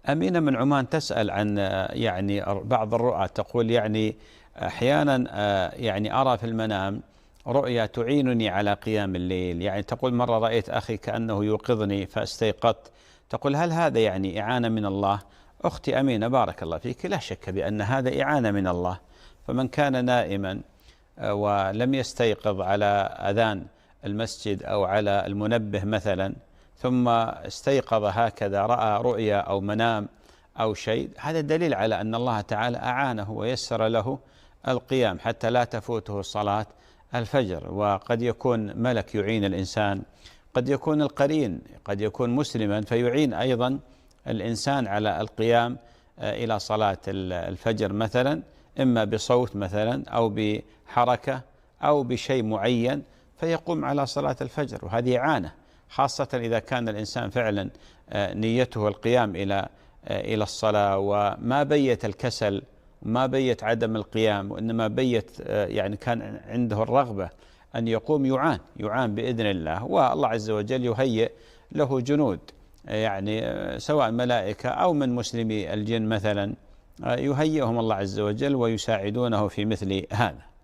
أمينة من عمان تسأل عن يعني بعض الرؤى، تقول يعني أحيانا يعني أرى في المنام رؤيا تعينني على قيام الليل. يعني تقول مرة رأيت أخي كأنه يوقظني فاستيقظت. تقول هل هذا يعني إعانة من الله؟ أختي أمينة بارك الله فيك، لا شك بأن هذا إعانة من الله. فمن كان نائما ولم يستيقظ على أذان المسجد أو على المنبه مثلا، ثم استيقظ هكذا، رأى رؤيا أو منام أو شيء، هذا دليل على أن الله تعالى أعانه ويسر له القيام حتى لا تفوته صلاة الفجر. وقد يكون ملك يعين الإنسان، قد يكون القرين، قد يكون مسلما فيعين أيضا الإنسان على القيام إلى صلاة الفجر مثلا، إما بصوت مثلا أو بحركة أو بشيء معين، فيقوم على صلاة الفجر. وهذه إعانة، خاصة إذا كان الإنسان فعلا نيته القيام إلى الصلاة، وما بيت الكسل وما بيت عدم القيام، وإنما بيت يعني كان عنده الرغبة أن يقوم، يعان بإذن الله. والله عز وجل يهيئ له جنود، يعني سواء ملائكة أو من مسلمي الجن مثلا، يهيئهم الله عز وجل ويساعدونه في مثل هذا.